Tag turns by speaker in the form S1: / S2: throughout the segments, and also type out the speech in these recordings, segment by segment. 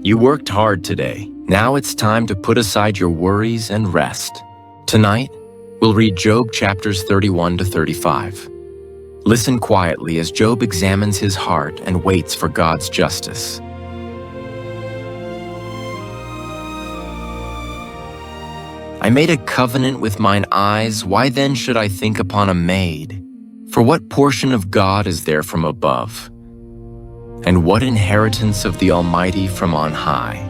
S1: You worked hard today. Now it's time to put aside your worries and rest. Tonight, we'll read Job chapters 31 to 35. Listen quietly as Job examines his heart and waits for God's justice. I made a covenant with mine eyes, why then should I think upon a maid? For what portion of God is there from above? And what inheritance of the Almighty from on high?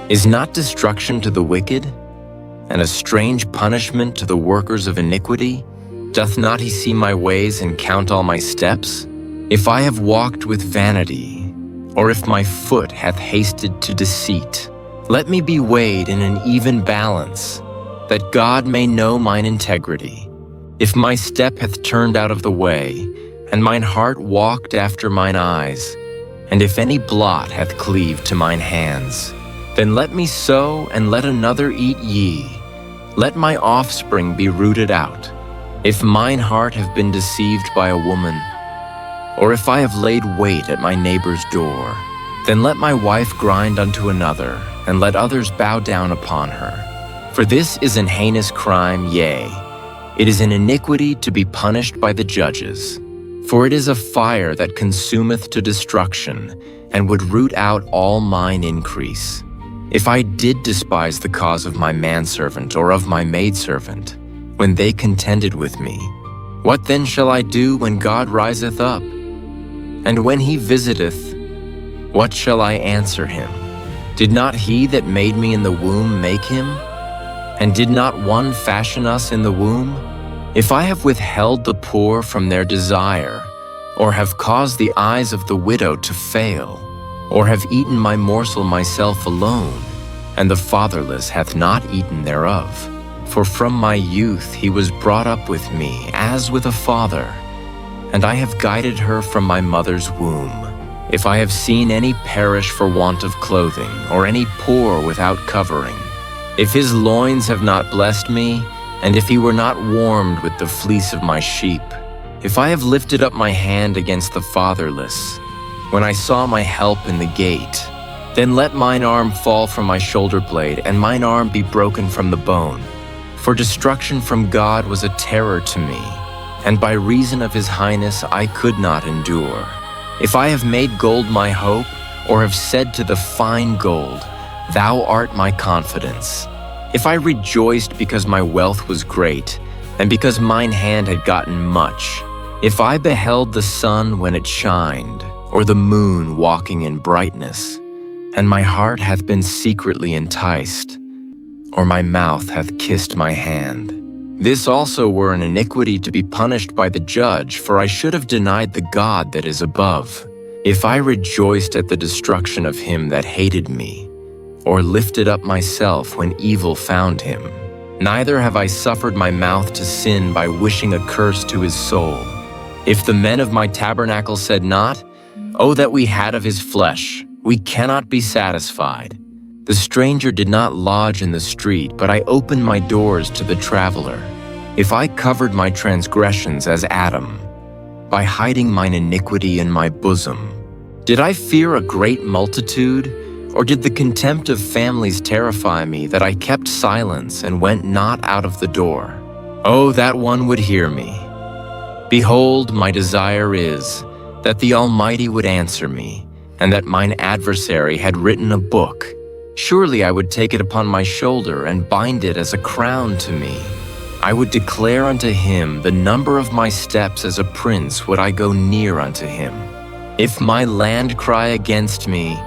S1: Is not destruction to the wicked, and a strange punishment to the workers of iniquity? Doth not he see my ways and count all my steps? If I have walked with vanity, or if my foot hath hasted to deceit, let me be weighed in an even balance, that God may know mine integrity. If my step hath turned out of the way, and mine heart walked after mine eyes, and if any blot hath cleaved to mine hands, then let me sow, and let another eat ye. Let my offspring be rooted out. If mine heart have been deceived by a woman, or if I have laid wait at my neighbor's door, then let my wife grind unto another, and let others bow down upon her. For this is an heinous crime, yea, it is an iniquity to be punished by the judges. For it is a fire that consumeth to destruction, and would root out all mine increase. If I did despise the cause of my manservant or of my maidservant, when they contended with me, what then shall I do when God riseth up? And when he visiteth, what shall I answer him? Did not he that made me in the womb make him? And did not one fashion us in the womb? If I have withheld the poor from their desire, or have caused the eyes of the widow to fail, or have eaten my morsel myself alone, and the fatherless hath not eaten thereof, for from my youth he was brought up with me as with a father, and I have guided her from my mother's womb. If I have seen any perish for want of clothing, or any poor without covering, if his loins have not blessed me, and if he were not warmed with the fleece of my sheep, if I have lifted up my hand against the fatherless, when I saw my help in the gate, then let mine arm fall from my shoulder blade, and mine arm be broken from the bone. For destruction from God was a terror to me, and by reason of his highness I could not endure. If I have made gold my hope, or have said to the fine gold, Thou art my confidence. If I rejoiced because my wealth was great, and because mine hand had gotten much, if I beheld the sun when it shined, or the moon walking in brightness, and my heart hath been secretly enticed, or my mouth hath kissed my hand, this also were an iniquity to be punished by the judge, for I should have denied the God that is above. If I rejoiced at the destruction of him that hated me, or lifted up myself when evil found him. Neither have I suffered my mouth to sin by wishing a curse to his soul. If the men of my tabernacle said not, O that we had of his flesh, we cannot be satisfied. The stranger did not lodge in the street, but I opened my doors to the traveler. If I covered my transgressions as Adam, by hiding mine iniquity in my bosom, did I fear a great multitude? Or did the contempt of families terrify me, that I kept silence and went not out of the door? Oh, that one would hear me. Behold, my desire is that the Almighty would answer me, and that mine adversary had written a book. Surely I would take it upon my shoulder and bind it as a crown to me. I would declare unto him the number of my steps. As a prince would I go near unto him. If my land cry against me,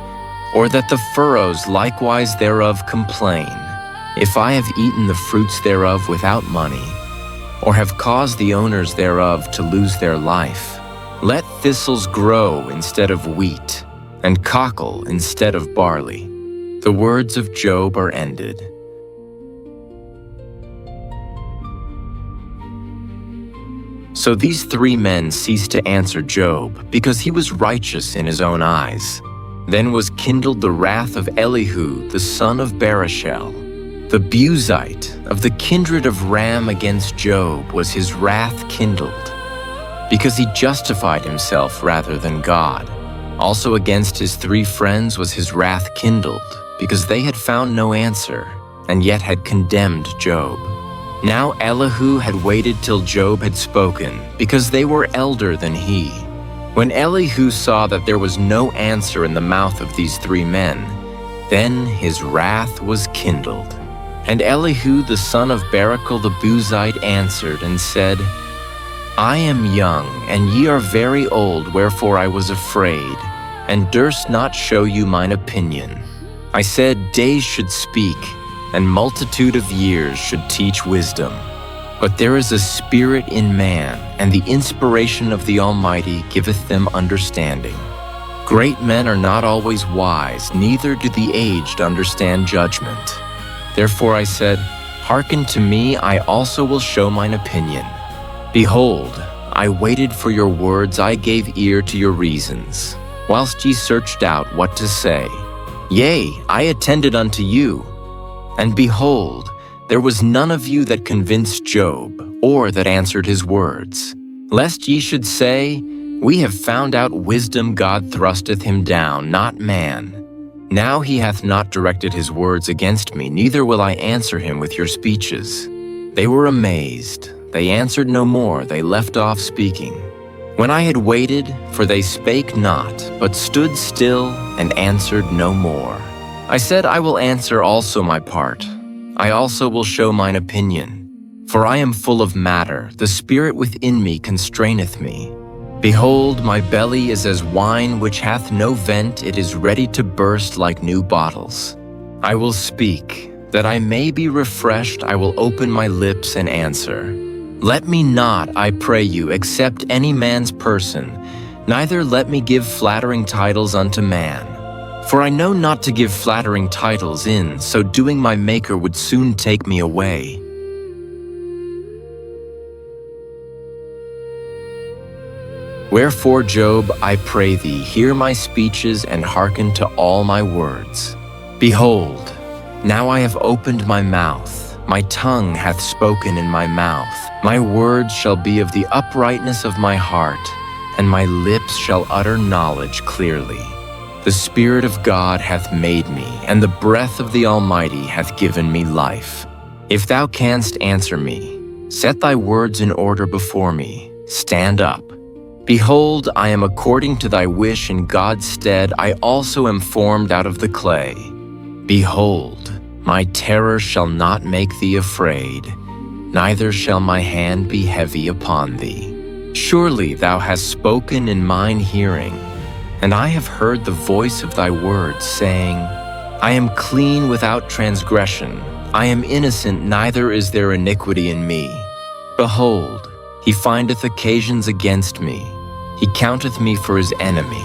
S1: or that the furrows likewise thereof complain, if I have eaten the fruits thereof without money, or have caused the owners thereof to lose their life, let thistles grow instead of wheat, and cockle instead of barley. The words of Job are ended. So these three men ceased to answer Job, because he was righteous in his own eyes. Then was kindled the wrath of Elihu, the son of Barashel, the Buzite, of the kindred of Ram against Job was his wrath kindled, because he justified himself rather than God. Also against his three friends was his wrath kindled, because they had found no answer, and yet had condemned Job. Now Elihu had waited till Job had spoken, because they were elder than he. When Elihu saw that there was no answer in the mouth of these three men, then his wrath was kindled. And Elihu the son of Barachel the Buzite answered and said, I am young, and ye are very old, wherefore I was afraid, and durst not show you mine opinion. I said, days should speak, and multitude of years should teach wisdom. But there is a spirit in man, and the inspiration of the Almighty giveth them understanding. Great men are not always wise, neither do the aged understand judgment. Therefore I said, Hearken to me, I also will show mine opinion. Behold, I waited for your words, I gave ear to your reasons, whilst ye searched out what to say. Yea, I attended unto you. And behold, there was none of you that convinced Job, or that answered his words. Lest ye should say, We have found out wisdom, God thrusteth him down, not man. Now he hath not directed his words against me, neither will I answer him with your speeches. They were amazed. They answered no more, they left off speaking. When I had waited, for they spake not, but stood still and answered no more. I said, I will answer also my part. I also will show mine opinion. For I am full of matter, the spirit within me constraineth me. Behold, my belly is as wine which hath no vent, it is ready to burst like new bottles. I will speak, that I may be refreshed, I will open my lips and answer. Let me not, I pray you, accept any man's person, neither let me give flattering titles unto man. For I know not to give flattering titles, in so doing my Maker would soon take me away. Wherefore, Job, I pray thee, hear my speeches and hearken to all my words. Behold, now I have opened my mouth, my tongue hath spoken in my mouth. My words shall be of the uprightness of my heart, and my lips shall utter knowledge clearly. The Spirit of God hath made me, and the breath of the Almighty hath given me life. If thou canst answer me, set thy words in order before me, stand up. Behold, I am according to thy wish in God's stead, I also am formed out of the clay. Behold, my terror shall not make thee afraid, neither shall my hand be heavy upon thee. Surely thou hast spoken in mine hearing, and I have heard the voice of thy words, saying, I am clean without transgression, I am innocent, neither is there iniquity in me. Behold, he findeth occasions against me, he counteth me for his enemy.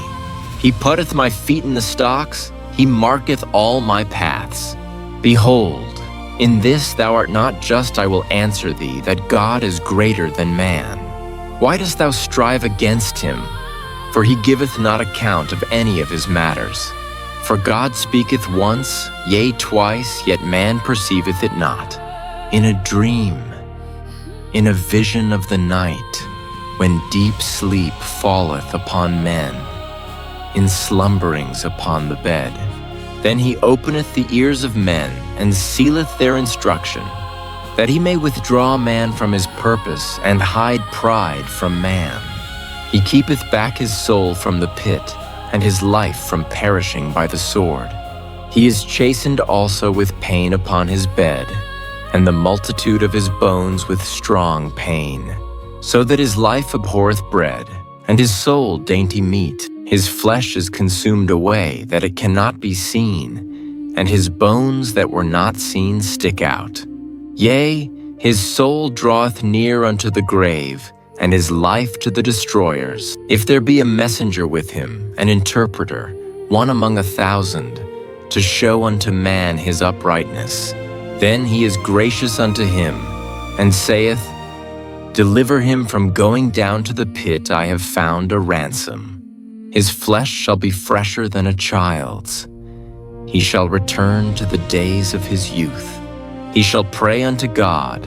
S1: He putteth my feet in the stocks, he marketh all my paths. Behold, in this thou art not just, I will answer thee, that God is greater than man. Why dost thou strive against him? For he giveth not account of any of his matters. For God speaketh once, yea twice, yet man perceiveth it not. In a dream, in a vision of the night, when deep sleep falleth upon men, in slumberings upon the bed. Then he openeth the ears of men, and sealeth their instruction, that he may withdraw man from his purpose, and hide pride from man. He keepeth back his soul from the pit, and his life from perishing by the sword. He is chastened also with pain upon his bed, and the multitude of his bones with strong pain. So that his life abhorreth bread, and his soul dainty meat. His flesh is consumed away, that it cannot be seen, and his bones that were not seen stick out. Yea, his soul draweth near unto the grave, and his life to the destroyers. If there be a messenger with him, an interpreter, one among 1,000, to show unto man his uprightness, then he is gracious unto him, and saith, Deliver him from going down to the pit, I have found a ransom. His flesh shall be fresher than a child's. He shall return to the days of his youth. He shall pray unto God,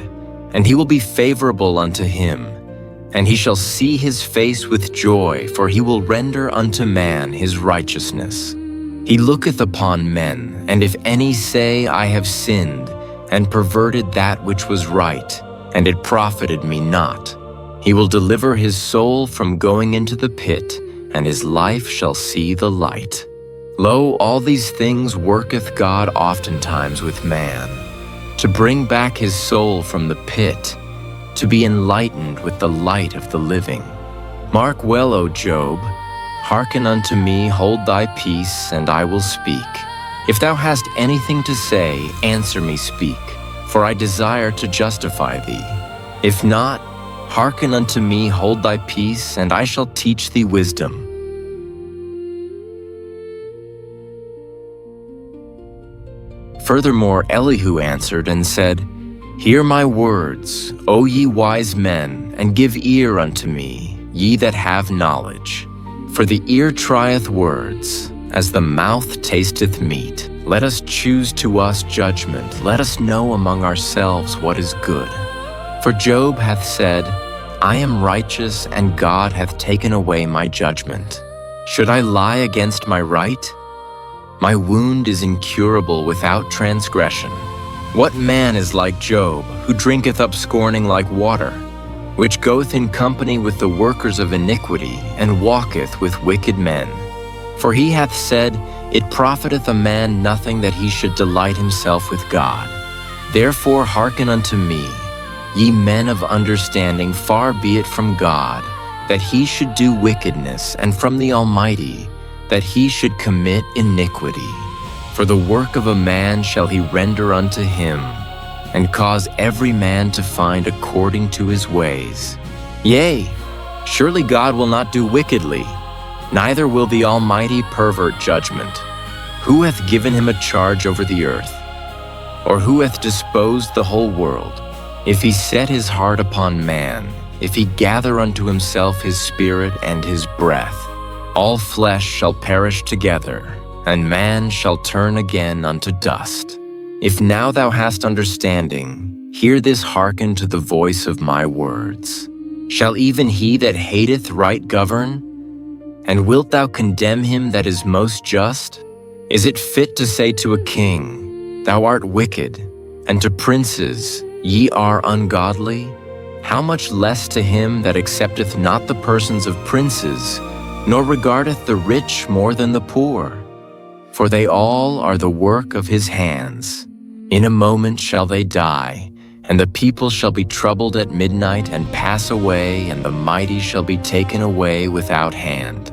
S1: and he will be favorable unto him. And he shall see his face with joy, for he will render unto man his righteousness. He looketh upon men, and if any say, I have sinned, and perverted that which was right, and it profited me not, he will deliver his soul from going into the pit, and his life shall see the light. Lo, all these things worketh God oftentimes with man, to bring back his soul from the pit, to be enlightened with the light of the living. Mark well, O Job, hearken unto me, hold thy peace, and I will speak. If thou hast anything to say, answer me, speak, for I desire to justify thee. If not, hearken unto me, hold thy peace, and I shall teach thee wisdom. Furthermore, Elihu answered and said, Hear my words, O ye wise men, and give ear unto me, ye that have knowledge. For the ear trieth words, as the mouth tasteth meat. Let us choose to us judgment, let us know among ourselves what is good. For Job hath said, I am righteous, and God hath taken away my judgment. Should I lie against my right? My wound is incurable without transgression. What man is like Job, who drinketh up scorning like water, which goeth in company with the workers of iniquity, and walketh with wicked men? For he hath said, It profiteth a man nothing that he should delight himself with God. Therefore hearken unto me, ye men of understanding, far be it from God, that he should do wickedness, and from the Almighty, that he should commit iniquity. For the work of a man shall he render unto him, and cause every man to find according to his ways. Yea, surely God will not do wickedly, neither will the Almighty pervert judgment. Who hath given him a charge over the earth? Or who hath disposed the whole world? If he set his heart upon man, if he gather unto himself his spirit and his breath, all flesh shall perish together, and man shall turn again unto dust. If now thou hast understanding, hear this, hearken to the voice of my words. Shall even he that hateth right govern? And wilt thou condemn him that is most just? Is it fit to say to a king, Thou art wicked, and to princes, Ye are ungodly? How much less to him that accepteth not the persons of princes, nor regardeth the rich more than the poor? For they all are the work of his hands. In a moment shall they die, and the people shall be troubled at midnight and pass away, and the mighty shall be taken away without hand.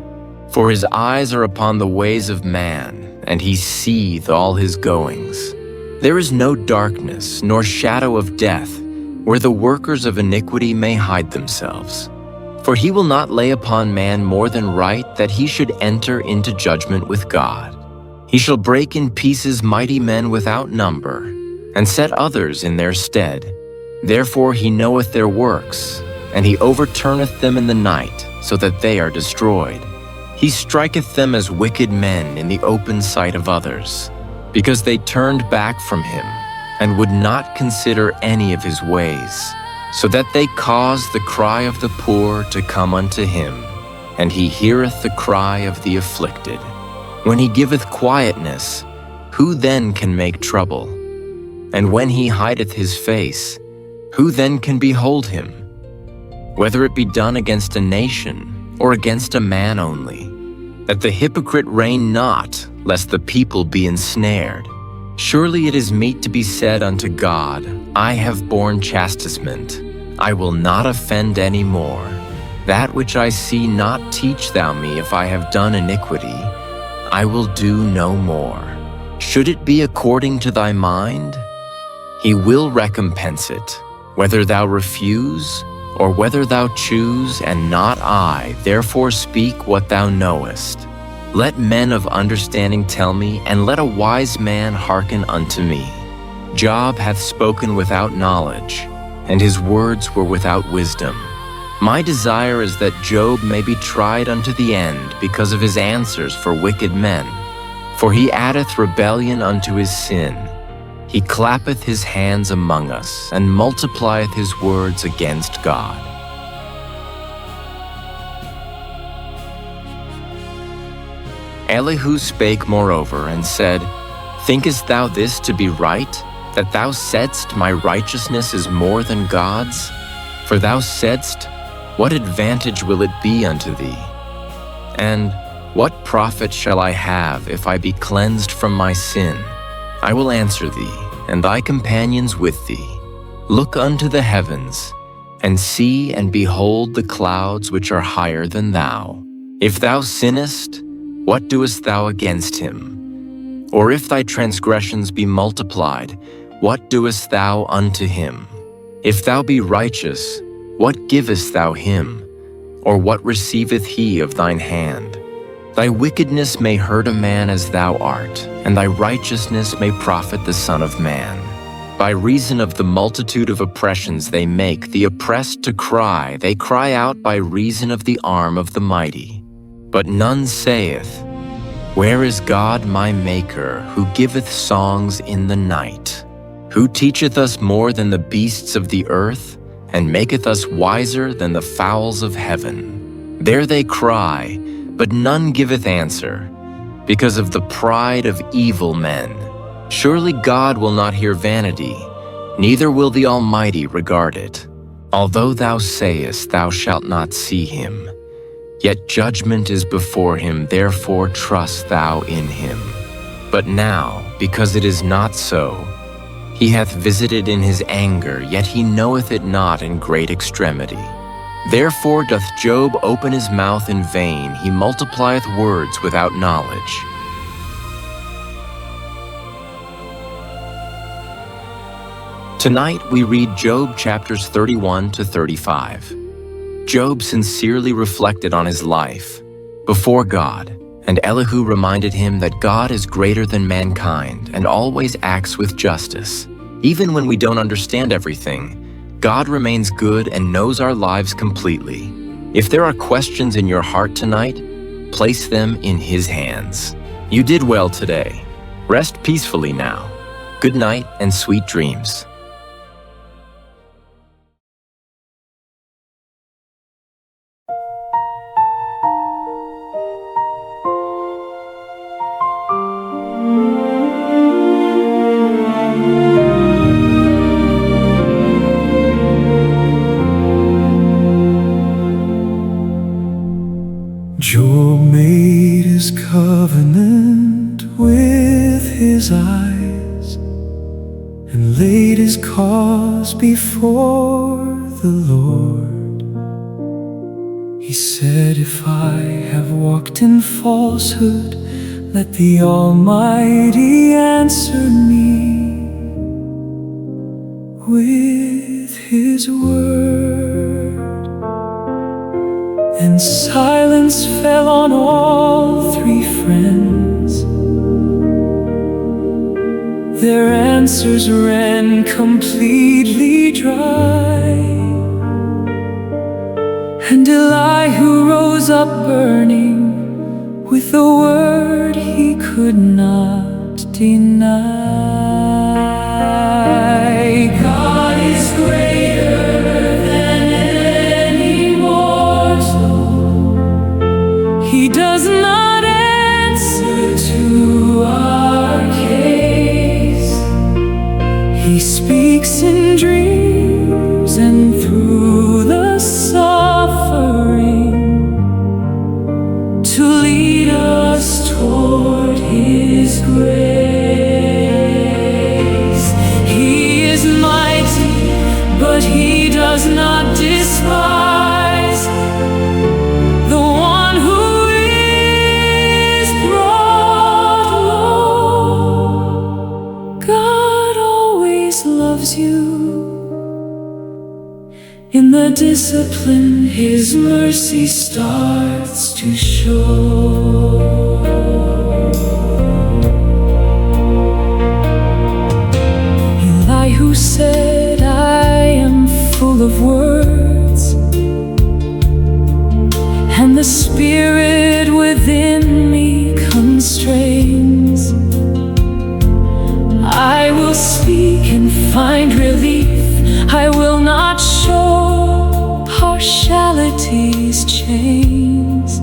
S1: For his eyes are upon the ways of man, and he seeth all his goings. There is no darkness, nor shadow of death, where the workers of iniquity may hide themselves. For he will not lay upon man more than right, that he should enter into judgment with God. He shall break in pieces mighty men without number, and set others in their stead. Therefore he knoweth their works, and he overturneth them in the night, so that they are destroyed. He striketh them as wicked men in the open sight of others, because they turned back from him, and would not consider any of his ways, so that they caused the cry of the poor to come unto him, and he heareth the cry of the afflicted. When he giveth quietness, who then can make trouble? And when he hideth his face, who then can behold him? Whether it be done against a nation, or against a man only, that the hypocrite reign not, lest the people be ensnared. Surely it is meet to be said unto God, I have borne chastisement, I will not offend any more. That which I see not teach thou me. If I have done iniquity, I will do no more. Should it be according to thy mind? He will recompense it, whether thou refuse, or whether thou choose, and not I. Therefore speak what thou knowest. Let men of understanding tell me, and let a wise man hearken unto me. Job hath spoken without knowledge, and his words were without wisdom. My desire is that Job may be tried unto the end because of his answers for wicked men. For he addeth rebellion unto his sin. He clappeth his hands among us, and multiplieth his words against God. Elihu spake moreover and said, Thinkest thou this to be right, that thou saidst, My righteousness is more than God's? For thou saidst, What advantage will it be unto thee? And what profit shall I have if I be cleansed from my sin? I will answer thee, and thy companions with thee. Look unto the heavens, and see and behold the clouds which are higher than thou. If thou sinnest, what doest thou against him? Or if thy transgressions be multiplied, what doest thou unto him? If thou be righteous, what givest thou him? Or what receiveth he of thine hand? Thy wickedness may hurt a man as thou art, and thy righteousness may profit the Son of Man. By reason of the multitude of oppressions they make the oppressed to cry, they cry out by reason of the arm of the mighty. But none saith, Where is God my Maker, who giveth songs in the night? Who teacheth us more than the beasts of the earth, and maketh us wiser than the fowls of heaven? There they cry, but none giveth answer, because of the pride of evil men. Surely God will not hear vanity, neither will the Almighty regard it. Although thou sayest thou shalt not see him, yet judgment is before him, therefore trust thou in him. But now, because it is not so, he hath visited in his anger, yet he knoweth it not in great extremity. Therefore doth Job open his mouth in vain, he multiplieth words without knowledge. Tonight we read Job chapters 31 to 35. Job sincerely reflected on his life before God, and Elihu reminded him that God is greater than mankind and always acts with justice. Even when we don't understand everything, God remains good and knows our lives completely. If there are questions in your heart tonight, place them in His hands. You did well today. Rest peacefully now. Good night and sweet dreams.
S2: Job made his covenant with his eyes and laid his cause before the Lord. He said, If I have walked in falsehood, let the Almighty answer me with His word. And silence fell on all three friends. Their answers ran completely dry. And Elihu rose up burning with a word he could not deny. God is greater than any mortal. He does not answer to our case. He speaks in dreams and through the suffering to lead us toward His grace. He is mighty, but He does not despise the one who is brought low. God always loves you. In the discipline, His mercy starts to show. Elihu said, I am full of words, and the Spirit within me constrains. I will speak and find relief. I will not show partiality's chains.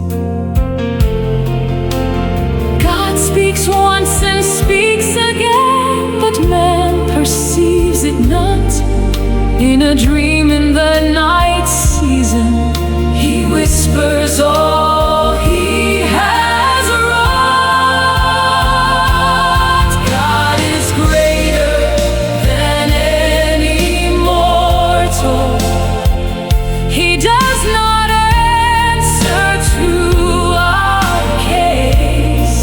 S2: In a dream in the night season, he whispers all he has wrought. God is greater than any mortal. He does not answer to our case.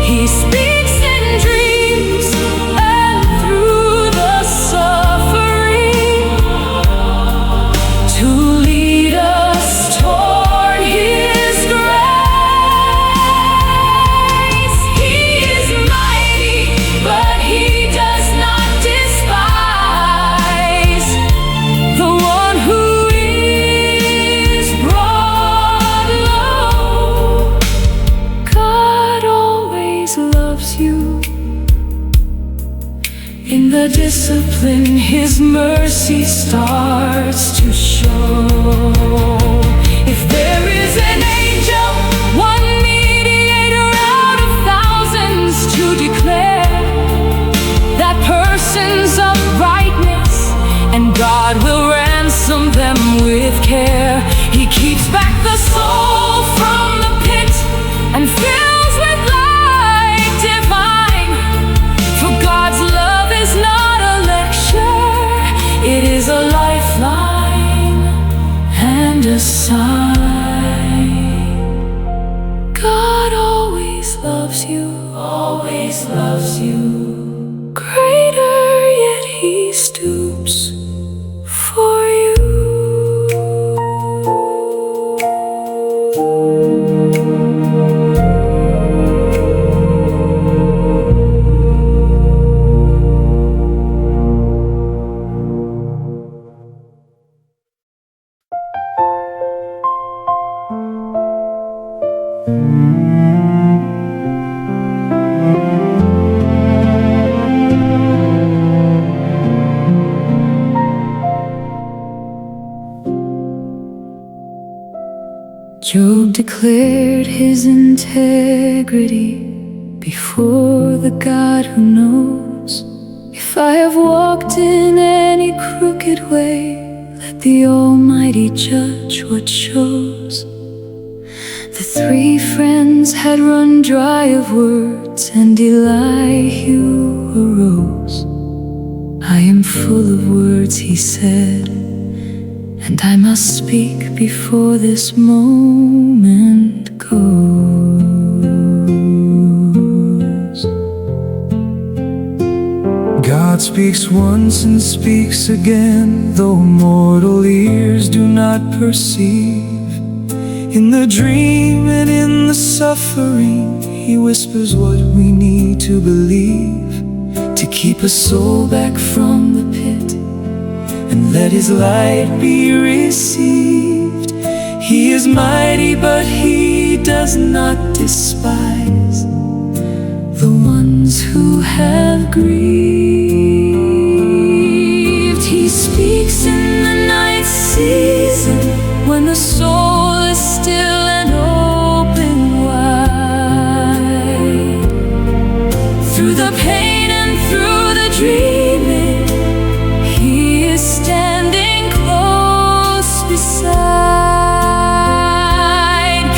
S2: He speaks in dreams and through the suffering to lead us toward his grace. He is mighty, but he does not despise the one who is brought low. God always loves you. In the discipline, his mercy starts to show. If there is an angel, one mediator out of thousands, to declare that person's uprightness, and God will ransom them with care. He keeps back the soul from the pit and fills with light divine. For God's love is not a lecture, it is a lifeline and a sign. God always loves you, always loves you. Greater yet he stoops for you. Job declared his integrity before the God who knows. If I have walked in any crooked way, let the Almighty judge what shows. The three friends had run dry of words, and Elihu arose. I am full of words, he said, and I must speak before this moment goes. God speaks once and speaks again, though mortal ears do not perceive. In the dream and in the suffering, he whispers what we need to believe, to keep a soul back from the pit and let his light be received. He is mighty, but he does not despise the ones who have grieved. He speaks in the night season when the soul is still and open wide. Through the pain and through the dreaming, he is standing close beside.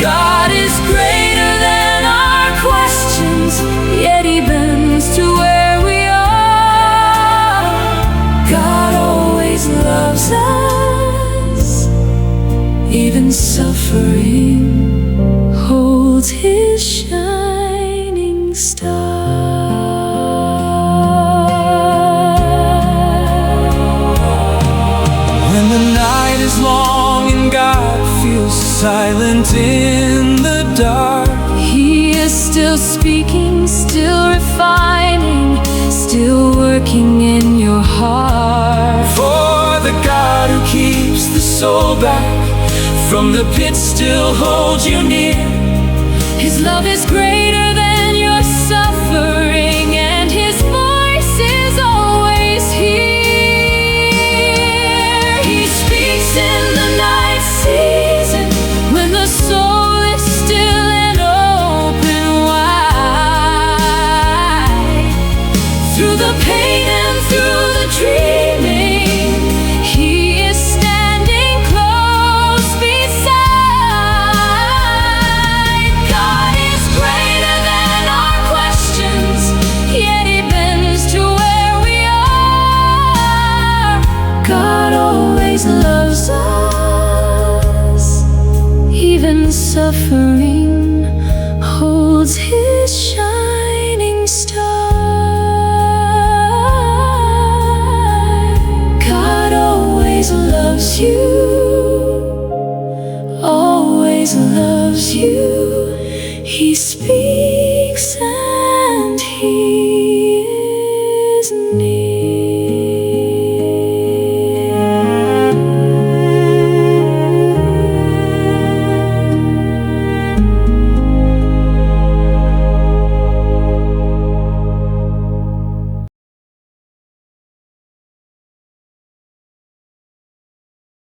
S2: God is greater than our questions, yet he bends to where we are. God always loves us, even suffering holds his shining star. When the night is long and God feels silent in the dark, he is still speaking, still refining, still working in your heart. For the God who keeps the soul back from the pit still holds you near. His love is greater than your suffering, and his voice is always here. He speaks in the night season when the soul is still and open wide. Through the pain and through the dreaming, loves us. Even suffering holds His shining star. God always loves you, always loves you. He speaks